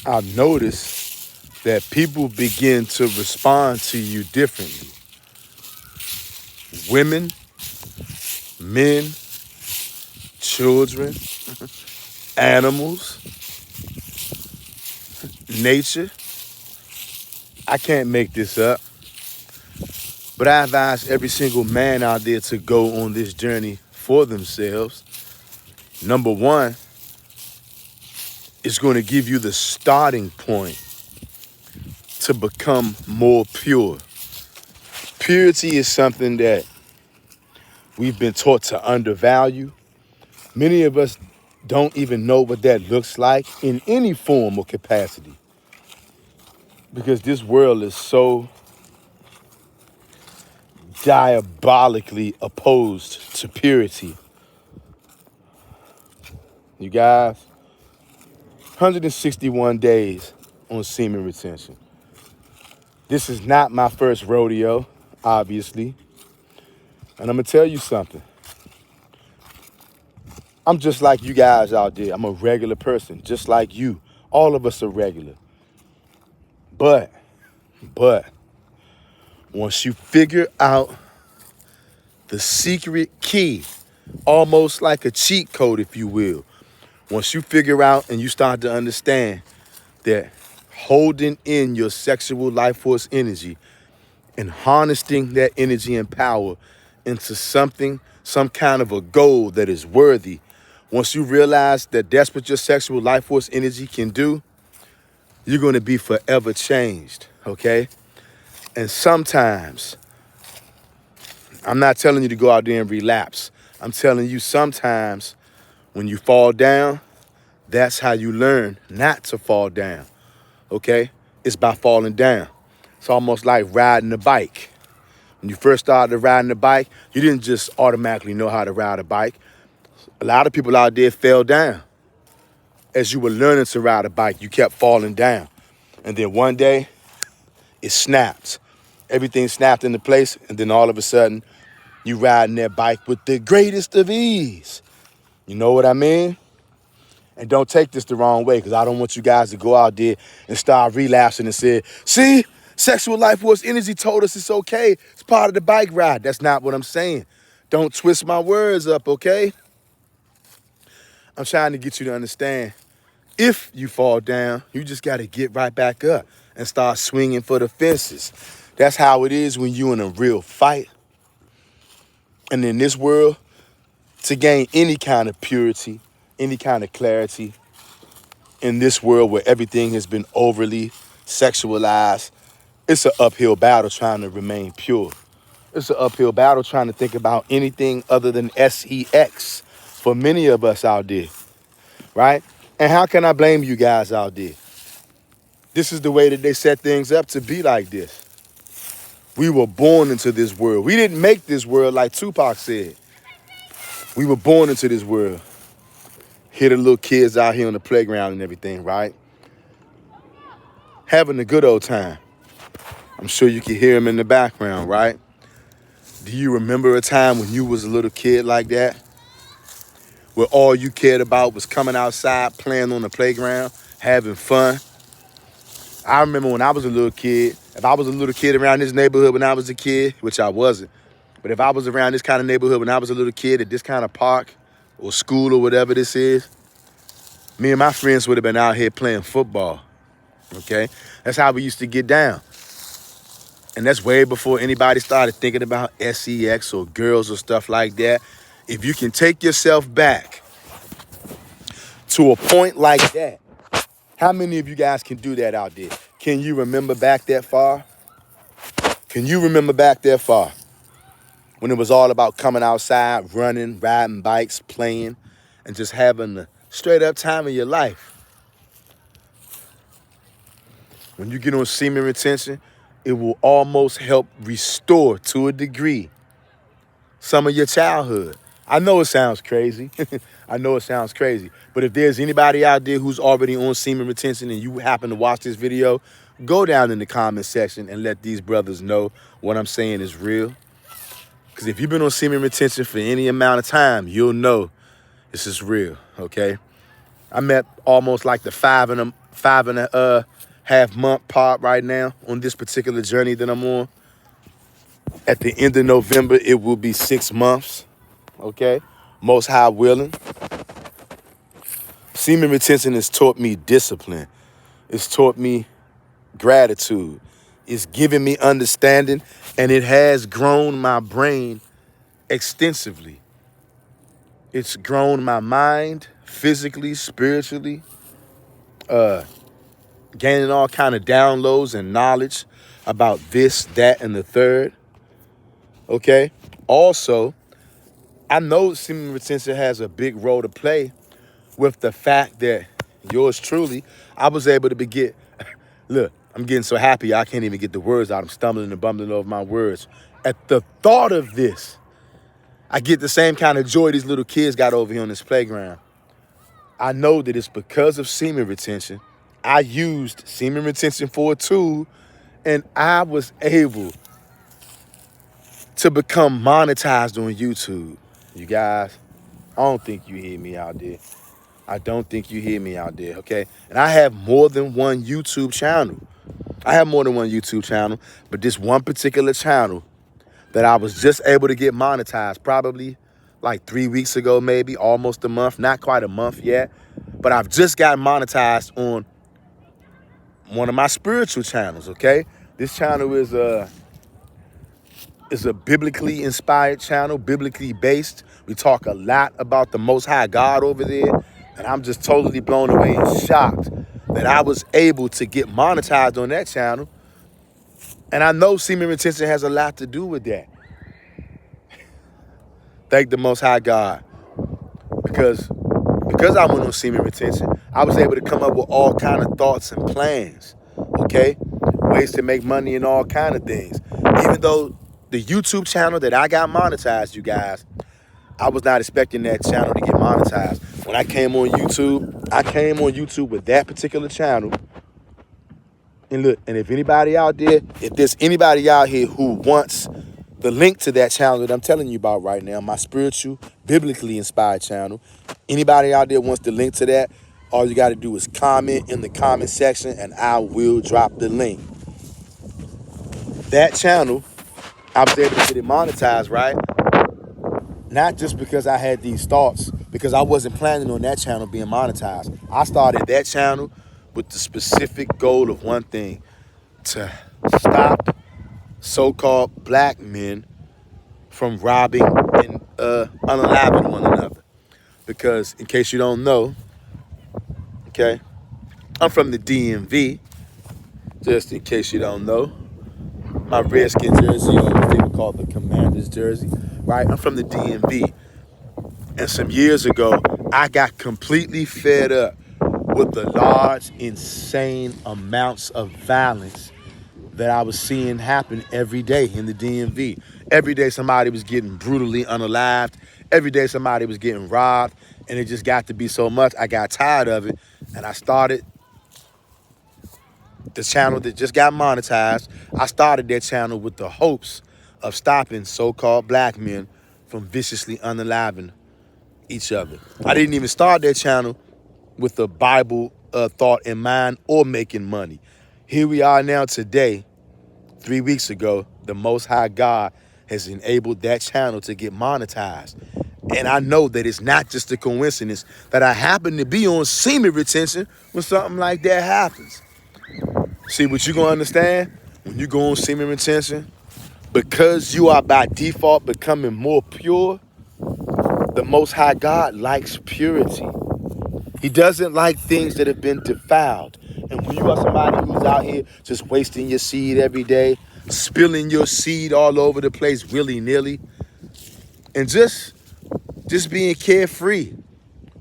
I've noticed that people begin to respond to you differently. Women, men, children, animals, nature. I can't make this up. But I advise every single man out there to go on this journey for themselves. Number one, it's going to give you the starting point to become more pure. Purity is something that we've been taught to undervalue. Many of us don't even know what that looks like in any form or capacity, because this world is so diabolically opposed to purity. You guys, 161 days on semen retention. This is not my first rodeo, obviously. And I'm going to tell you something. I'm just like you guys out there. I'm a regular person, just like you. All of us are regular. But, once you figure out the secret key, almost like a cheat code, if you will, once you figure out and you start to understand that holding in your sexual life force energy and harnessing that energy and power into something, some kind of a goal that is worthy, once you realize that that's what your sexual life force energy can do, you're going to be forever changed, okay? And sometimes, I'm not telling you to go out there and relapse. I'm telling you sometimes when you fall down, that's how you learn not to fall down, okay? It's by falling down. It's almost like riding a bike. When you first started riding a bike, you didn't just automatically know how to ride a bike. A lot of people out there fell down. As you were learning to ride a bike, you kept falling down. And then one day, it snapped. Everything snapped into place, and then all of a sudden, you riding that bike with the greatest of ease. You know what I mean? And don't take this the wrong way, because I don't want you guys to go out there and start relapsing and say, see, sexual life force energy told us it's okay. It's part of the bike ride. That's not what I'm saying. Don't twist my words up, okay? I'm trying to get you to understand, if you fall down, you just got to get right back up and start swinging for the fences. That's how it is when you're in a real fight. And in this world, to gain any kind of purity, any kind of clarity, in this world where everything has been overly sexualized, it's an uphill battle trying to remain pure. It's an uphill battle trying to think about anything other than sex for many of us out there, right? And how can I blame you guys out there? This is the way that they set things up to be like this. We were born into this world. We didn't make this world, like Tupac said. We were born into this world. Hear the little kids out here on the playground and everything, right? Having a good old time. I'm sure you can hear them in the background, right? Do you remember a time when you was a little kid like that? Where all you cared about was coming outside, playing on the playground, having fun? I remember when I was a little kid, if I was a little kid around this neighborhood when I was a kid, which I wasn't, but if I was around this kind of neighborhood when I was a little kid at this kind of park or school or whatever this is, me and my friends would have been out here playing football, okay? That's how we used to get down. And that's way before anybody started thinking about sex or girls or stuff like that. If you can take yourself back to a point like that, how many of you guys can do that out there? Can you remember back that far? Can you remember back that far? When it was all about coming outside, running, riding bikes, playing, and just having the straight up time of your life. When you get on semen retention, it will almost help restore to a degree some of your childhood. I know it sounds crazy. I know it sounds crazy. But if there's anybody out there who's already on semen retention and you happen to watch this video, go down in the comment section and let these brothers know what I'm saying is real. Because if you've been on semen retention for any amount of time, you'll know this is real, okay? I met almost like the 5.5 month part right now on this particular journey that I'm on. At the end of November, it will be 6 months. Okay, most high willing. Semen retention has taught me discipline. It's taught me gratitude. It's given me understanding, and it has grown my brain extensively. It's grown my mind physically, spiritually, gaining all kind of downloads and knowledge about this, that, and the third. Okay. Also, I know semen retention has a big role to play with the fact that yours truly, I was able to look, I'm getting so happy I can't even get the words out. I'm stumbling and bumbling over my words. At the thought of this, I get the same kind of joy these little kids got over here on this playground. I know that it's because of semen retention. I used semen retention for a tool, and I was able to become monetized on YouTube. You guys, I don't think you hear me out there. I don't think you hear me out there, okay? And I have more than one YouTube channel. But this one particular channel that I was just able to get monetized probably like 3 weeks ago, maybe almost a month, not quite a month yet. But I've just got monetized on one of my spiritual channels, okay? This channel is a biblically inspired channel, biblically based. We talk a lot about the Most High God over there. And I'm just totally blown away and shocked that I was able to get monetized on that channel. And I know semen retention has a lot to do with that. Thank the Most High God. Because I went on semen retention, I was able to come up with all kind of thoughts and plans, okay? Ways to make money and all kind of things. Even though the YouTube channel that I got monetized, you guys, I was not expecting that channel to get monetized. When I came on YouTube with that particular channel. And look, and if there's anybody out here who wants the link to that channel that I'm telling you about right now, my spiritual, biblically inspired channel, anybody out there wants the link to that, all you got to do is comment in the comment section and I will drop the link. That channel, I was able to get it monetized, right? Not just because I had these thoughts, because I wasn't planning on that channel being monetized. I started that channel with the specific goal of one thing: to stop so-called black men from robbing and unaliving one another. Because in case you don't know, okay, I'm from the DMV. Just in case you don't know, my Redskin jersey, or what they would call the Commander's jersey, right? I'm from the DMV. And some years ago, I got completely fed up with the large, insane amounts of violence that I was seeing happen every day in the DMV. Every day somebody was getting brutally unalived. Every day somebody was getting robbed. And it just got to be so much. I got tired of it. And I started the channel that just got monetized. I started that channel with the hopes of stopping so-called black men from viciously unaliving each other. I didn't even start that channel with the Bible thought in mind or making money. Here we are now today, 3 weeks ago, the Most High God has enabled that channel to get monetized. And I know that it's not just a coincidence that I happen to be on semen retention when something like that happens. See, what you're going to understand when you go on semen retention, because you are by default becoming more pure, the Most High God likes purity. He doesn't like things that have been defiled. And when you are somebody who's out here just wasting your seed every day, spilling your seed all over the place willy-nilly, and just being carefree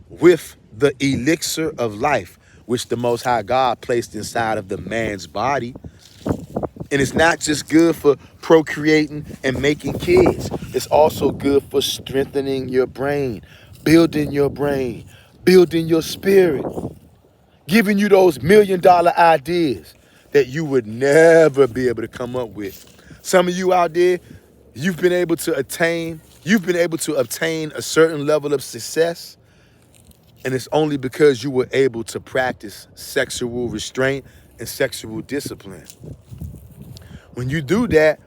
with the elixir of life, which the Most High God placed inside of the man's body. And it's not just good for procreating and making kids. It's also good for strengthening your brain, building your spirit, giving you those $1 million ideas that you would never be able to come up with. Some of you out there, you've been able to obtain a certain level of success And it's only because you were able to practice sexual restraint and sexual discipline. When you do that,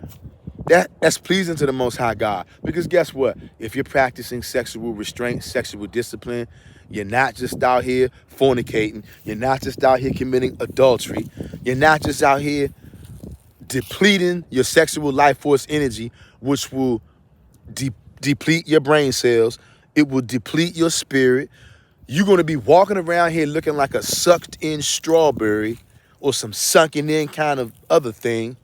that's pleasing to the Most High God. Because guess what? If you're practicing sexual restraint, sexual discipline, you're not just out here fornicating. You're not just out here committing adultery. You're not just out here depleting your sexual life force energy, which will deplete your brain cells. It will deplete your spirit. You're going to be walking around here looking like a sucked in strawberry or some sunken in kind of other thing.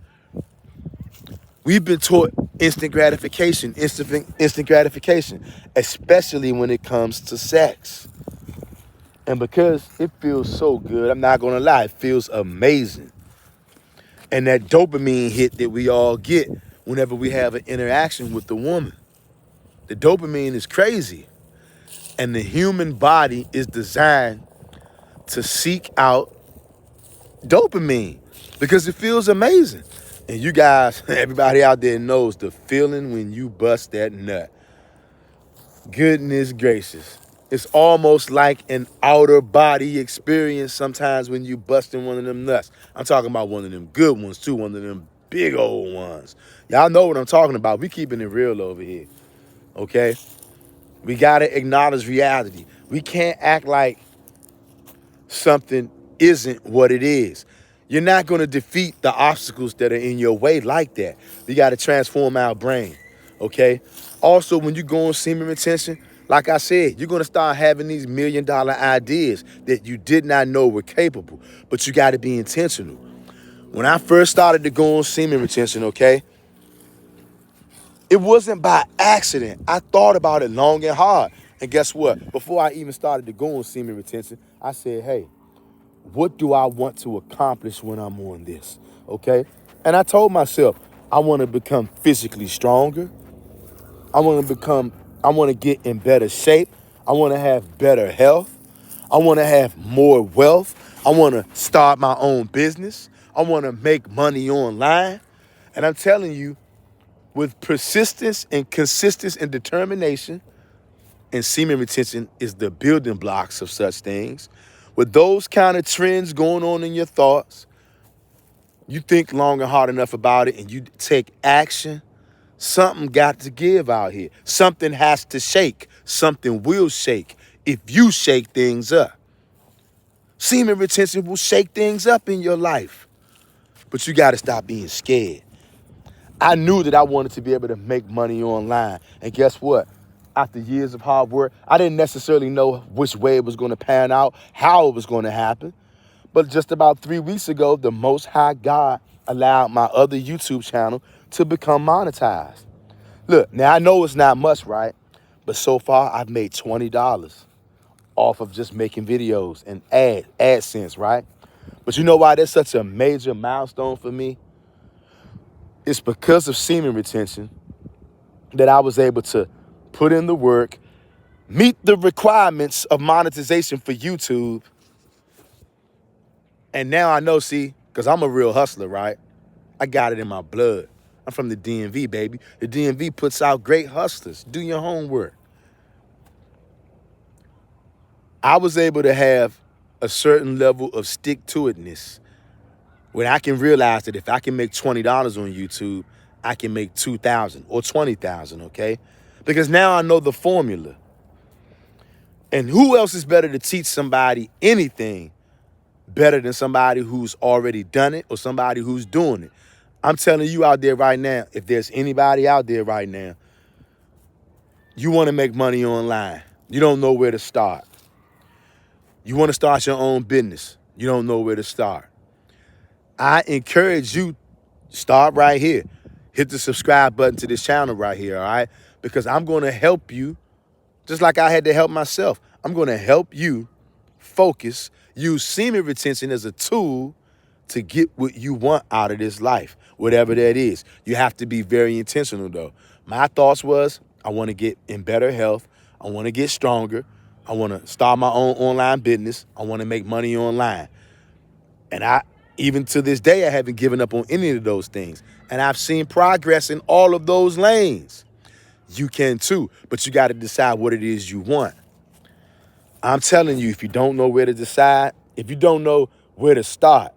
We've been taught instant gratification, instant gratification, especially when it comes to sex. And because it feels so good, I'm not going to lie, it feels amazing. And that dopamine hit that we all get whenever we have an interaction with the woman. The dopamine is crazy. And the human body is designed to seek out dopamine because it feels amazing. And you guys, everybody out there knows the feeling when you bust that nut. Goodness gracious. It's almost like an outer body experience sometimes when you busting one of them nuts. I'm talking about one of them good ones too, one of them big old ones. Y'all know what I'm talking about. We keeping it real over here, okay? We gotta acknowledge reality. We can't act like something isn't what it is. You're not going to defeat the obstacles that are in your way like that. We got to transform our brain, okay? Also, when you go on semen retention, like I said, you're going to start having these $1 million ideas that you did not know were capable, but you got to be intentional. When I first started to go on semen retention, okay, it wasn't by accident. I thought about it long and hard. And guess what? Before I even started to go on semen retention, I said, hey, what do I want to accomplish when I'm on this? Okay? And I told myself, I want to become physically stronger. I want to get in better shape. I want to have better health. I want to have more wealth. I want to start my own business. I want to make money online. And I'm telling you, with persistence and consistency and determination, and semen retention is the building blocks of such things. With those kind of trends going on in your thoughts, you think long and hard enough about it and you take action, something got to give out here. Something has to shake. Something will shake if you shake things up. Semen retention will shake things up in your life. But you got to stop being scared. I knew that I wanted to be able to make money online. And guess what? After years of hard work, I didn't necessarily know which way it was going to pan out, how it was going to happen. But just about 3 weeks ago, the Most High God allowed my other YouTube channel to become monetized. Look, now I know it's not much, right? But so far, I've made $20 off of just making videos and AdSense, right? But you know why that's such a major milestone for me? It's because of semen retention that I was able to put in the work, meet the requirements of monetization for YouTube. And now I know, see, because I'm a real hustler, right? I got it in my blood. I'm from the DMV, baby. The DMV puts out great hustlers. Do your homework. I was able to have a certain level of stick-to-itness when I can realize that if I can make $20 on YouTube, I can make $2,000 or $20,000, okay? Because now I know the formula. And who else is better to teach somebody anything better than somebody who's already done it or somebody who's doing it? I'm telling you out there right now, if there's anybody out there right now, you want to make money online. You don't know where to start. You want to start your own business. You don't know where to start. I encourage you, start right here. Hit the subscribe button to this channel right here, all right? Because I'm going to help you, just like I had to help myself. I'm going to help you focus, use semen retention as a tool to get what you want out of this life, whatever that is. You have to be very intentional, though. My thoughts was, I want to get in better health. I want to get stronger. I want to start my own online business. I want to make money online. And even to this day, I haven't given up on any of those things. And I've seen progress in all of those lanes. You can too, but you got to decide what it is you want. I'm telling you, if you don't know where to decide, if you don't know where to start,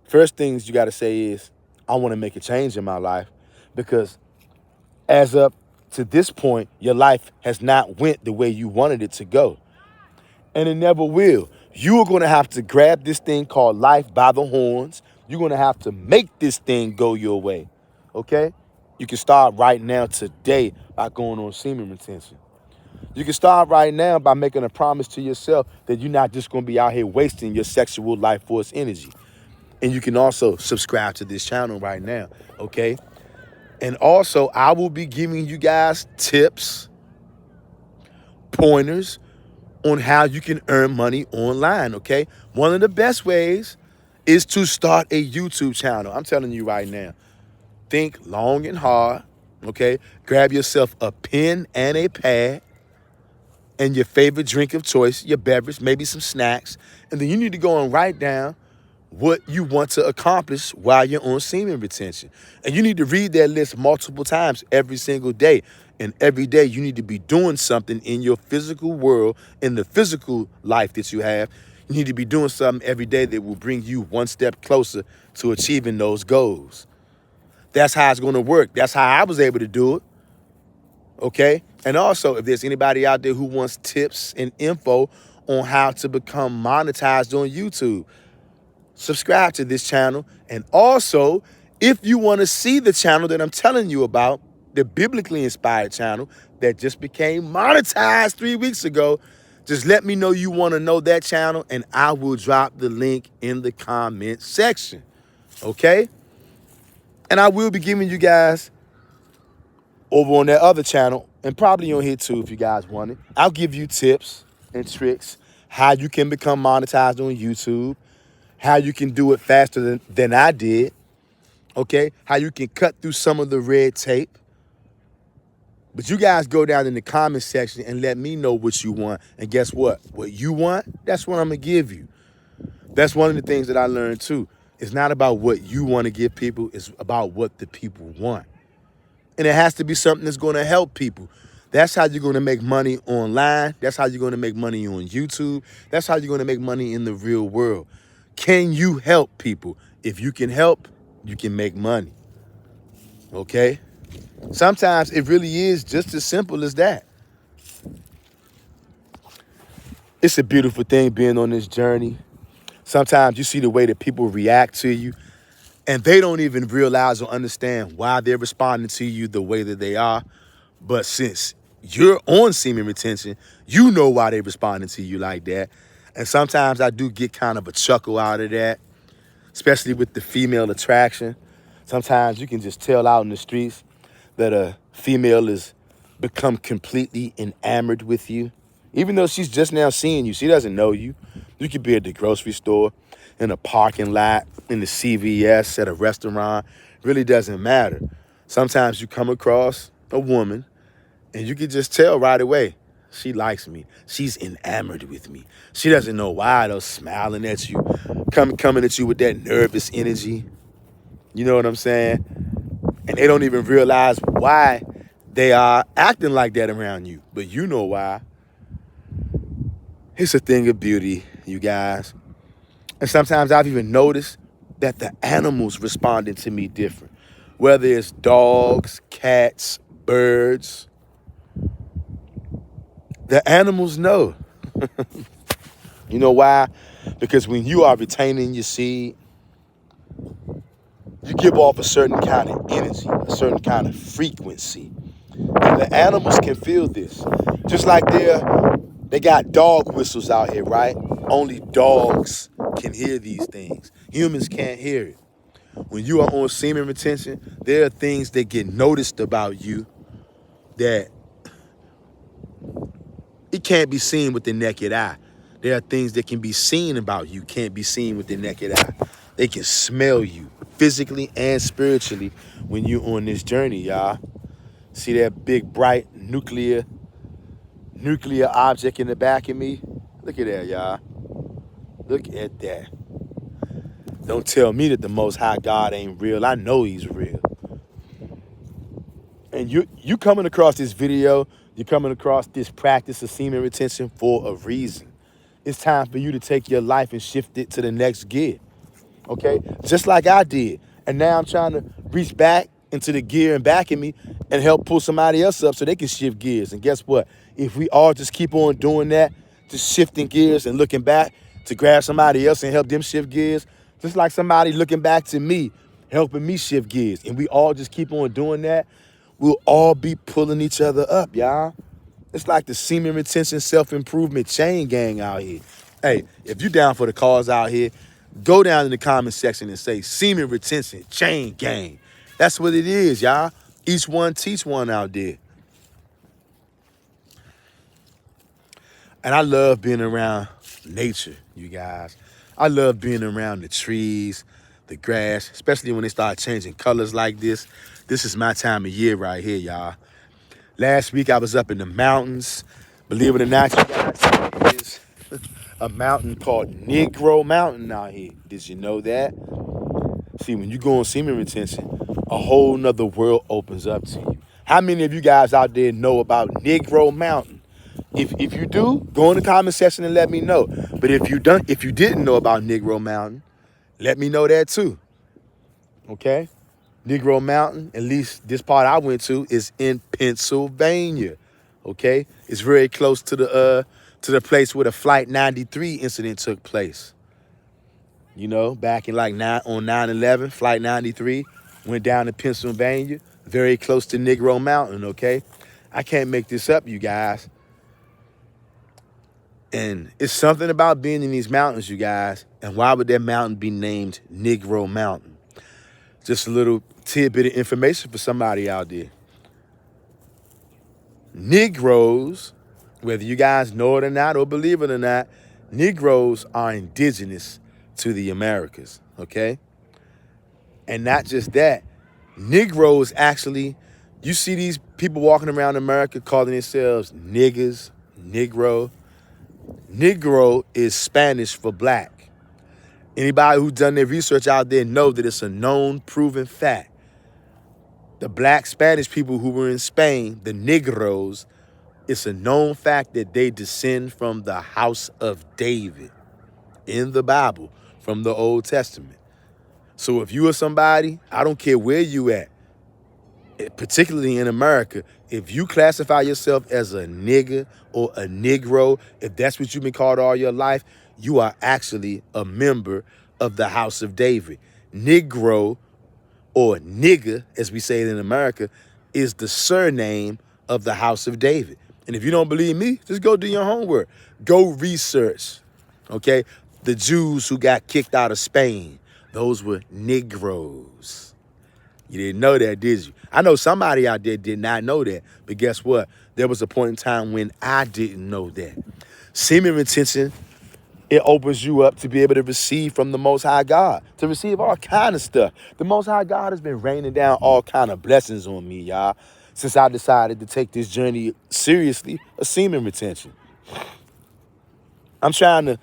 first things you got to say is, I want to make a change in my life, because as up to this point, your life has not went the way you wanted it to go. And it never will. You are going to have to grab this thing called life by the horns. You're going to have to make this thing go your way. Okay? You can start right now today by going on semen retention. You can start right now by making a promise to yourself that you're not just going to be out here wasting your sexual life force energy. And you can also subscribe to this channel right now. Okay? And also, I will be giving you guys tips, pointers on how you can earn money online, okay? One of the best ways is to start a YouTube channel. I'm telling you right now, think long and hard, okay? Grab yourself a pen and a pad and your favorite drink of choice, your beverage, maybe some snacks, and then you need to go and write down what you want to accomplish while you're on semen retention. And you need to read that list multiple times every single day. And every day you need to be doing something in your physical world, in the physical life that you have. You need to be doing something every day that will bring you one step closer to achieving those goals. That's how it's going to work. That's how I was able to do it. Okay? And also, if there's anybody out there who wants tips and info on how to become monetized on YouTube, subscribe to this channel. And also, if you want to see the channel that I'm telling you about, the biblically inspired channel that just became monetized 3 weeks ago, just let me know you want to know that channel, and I will drop the link in the comment section. Okay? And I will be giving you guys over on that other channel, and probably on here too if you guys want it, I'll give you tips and tricks how you can become monetized on YouTube, how you can do it faster than I did, okay? How you can cut through some of the red tape. But you guys go down in the comment section and let me know what you want. And guess what? What you want, that's what I'm going to give you. That's one of the things that I learned too. It's not about what you want to give people. It's about what the people want. And it has to be something that's going to help people. That's how you're going to make money online. That's how you're going to make money on YouTube. That's how you're going to make money in the real world. Can you help people? If you can help, you can make money. Okay? Sometimes it really is just as simple as that. It's a beautiful thing being on this journey. Sometimes you see the way that people react to you, and they don't even realize or understand why they're responding to you the way that they are. But since you're on semen retention, you know why they're responding to you like that. And sometimes I do get kind of a chuckle out of that, especially with the female attraction. Sometimes you can just tell out in the streets that a female has become completely enamored with you. Even though she's just now seeing you, she doesn't know you. You could be at the grocery store, in a parking lot, in the CVS, at a restaurant. Really doesn't matter. Sometimes you come across a woman and you can just tell right away, she likes me. She's enamored with me. She doesn't know why, though, smiling at you, coming at you with that nervous energy. You know what I'm saying? And they don't even realize why they are acting like that around you. But you know why. It's a thing of beauty, you guys. And sometimes I've even noticed that the animals responding to me different. Whether it's dogs, cats, birds. The animals know. You know why? Because when you are retaining your seed, you give off a certain kind of energy, a certain kind of frequency. And the animals can feel this. Just like they got dog whistles out here, right? Only dogs can hear these things. Humans can't hear it. When you are on semen retention, there are things that get noticed about you that it can't be seen with the naked eye. There are things that can be seen about you, can't be seen with the naked eye. They can smell you physically and spiritually when you're on this journey, y'all. See that big, bright nuclear object in the back of me? Look at that, y'all. Look at that. Don't tell me that the Most High God ain't real. I know he's real. And you coming across this video, You're coming across this practice of semen retention for a reason. It's time for you to take your life and shift it to the next gear. Okay? Just like I did. And now I'm trying to reach back into the gear and back in me and help pull somebody else up so they can shift gears. And guess what? If we all just keep on doing that, just shifting gears and looking back to grab somebody else and help them shift gears, just like somebody looking back to me, helping me shift gears, and we all just keep on doing that, we'll all be pulling each other up, y'all. It's like the semen retention self-improvement chain gang out here. Hey, if you down for the cause out here, go down in the comment section and say semen retention chain gang. That's what it is, y'all. Each one teach one out there. And I love being around nature, you guys. I love being around the trees, the grass, especially when they start changing colors like this. This is my time of year right here, y'all. Last week I was up in the mountains. Believe it or not, you guys, there is a mountain called Negro Mountain out here. Did you know that? See, when you go on semen retention, a whole nother world opens up to you. How many of you guys out there know about Negro Mountain? If you do, go in the comment section and let me know. But if you didn't know about Negro Mountain, let me know that too. Okay? Negro Mountain, at least this part I went to, is in Pennsylvania. Okay? It's very close to the place where the Flight 93 incident took place. You know, back in like on 9/11, Flight 93 went down to Pennsylvania, very close to Negro Mountain, okay? I can't make this up, you guys. And it's something about being in these mountains, you guys. And why would that mountain be named Negro Mountain? Just a little tidbit of information for somebody out there. Negroes, whether you guys know it or not or believe it or not, Negroes are indigenous to the Americas, okay? And not just that, Negroes actually, you see these people walking around America calling themselves niggas, Negro. Negro is Spanish for black. Anybody who's done their research out there know that it's a known, proven fact. The black Spanish people who were in Spain, the Negros, it's a known fact that they descend from the house of David in the Bible, from the Old Testament. So if you are somebody, I don't care where you at, particularly in America, if you classify yourself as a nigger or a Negro, if that's what you've been called all your life, you are actually a member of the house of David. Negro, or nigger, as we say it in America, is the surname of the house of David. And if you don't believe me, just go do your homework. Go research, okay? The Jews who got kicked out of Spain, those were Negroes. You didn't know that, did you? I know somebody out there did not know that, but guess what? There was a point in time when I didn't know that. Semen retention, it opens you up to be able to receive from the Most High God, to receive all kind of stuff. The Most High God has been raining down all kind of blessings on me, y'all, since I decided to take this journey seriously of semen retention. I'm trying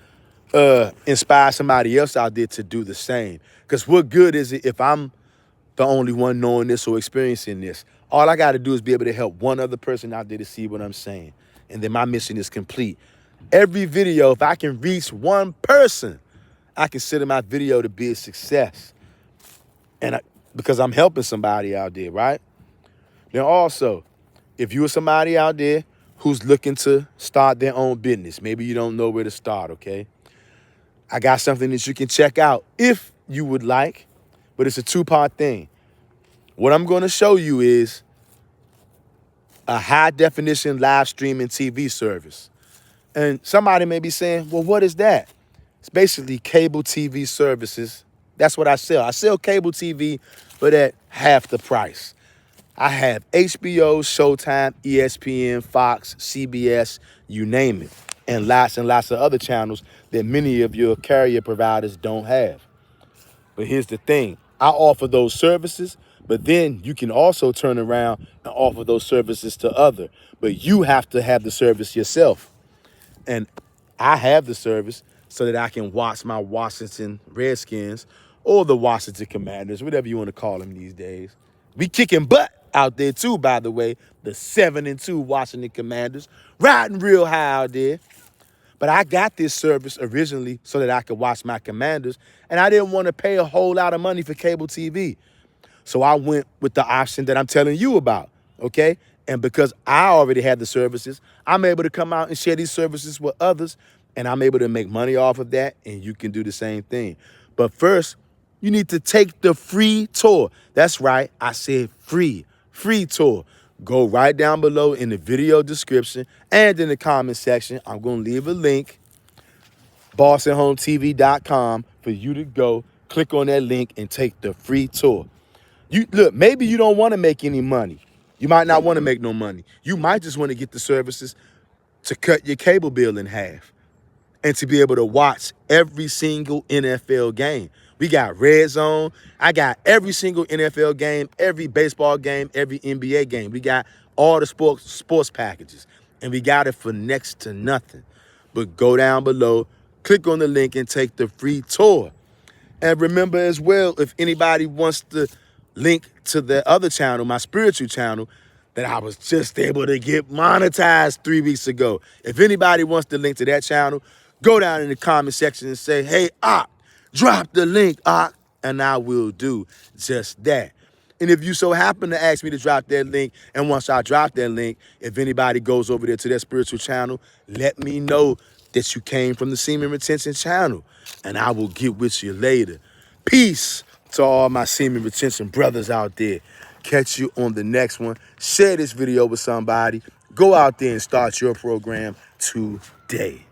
to inspire somebody else out there to do the same. Because what good is it if I'm the only one knowing this or experiencing this? All I got to do is be able to help one other person out there to see what I'm saying. And then my mission is complete. Every video, if I can reach one person, I consider my video to be a success. And because I'm helping somebody out there, right? Now also, if you are somebody out there who's looking to start their own business, maybe you don't know where to start, okay? I got something that you can check out if you would like, but it's a two-part thing. What I'm going to show you is a high-definition live streaming TV service. And somebody may be saying, well, what is that? It's basically cable TV services. That's what I sell. I sell cable TV, but at half the price. I have HBO, Showtime, ESPN, Fox, CBS, you name it, and lots of other channels that many of your carrier providers don't have. But here's the thing. I offer those services, but then you can also turn around and offer those services to others. But you have to have the service yourself. And I have the service so that I can watch my Washington Redskins or the Washington Commanders, whatever you want to call them these days. We kicking butt. out there too, by the way. The 7-2 Washington Commanders, riding real high out there. But I got this service originally so that I could watch my Commanders, and I didn't want to pay a whole lot of money for cable TV. So I went with the option that I'm telling you about, okay? And because I already had the services, I'm able to come out and share these services with others, and I'm able to make money off of that, and you can do the same thing. But first, you need to take the free tour. That's right, I said free tour. Go right down below in the video description and in the comment section. I'm going to leave a link, bostonhometv.com, for you to go. Click on that link and take the free tour. You look, maybe you don't want to make any money. You might not want to make no money. You might just want to get the services to cut your cable bill in half and to be able to watch every single NFL game. We got Red Zone. I got every single NFL game, every baseball game, every NBA game. We got all the sports packages, and we got it for next to nothing. But go down below, click on the link, and take the free tour. And remember as well, if anybody wants to link to the other channel, my spiritual channel, that I was just able to get monetized 3 weeks ago. If anybody wants to link to that channel, go down in the comment section and say, hey, Ock, drop the link, Ock, and I will do just that. And if you so happen to ask me to drop that link, and once I drop that link, if anybody goes over there to that spiritual channel, let me know that you came from the Semen Retention channel, and I will get with you later. Peace to all my Semen Retention brothers out there. Catch you on the next one. Share this video with somebody. Go out there and start your program today.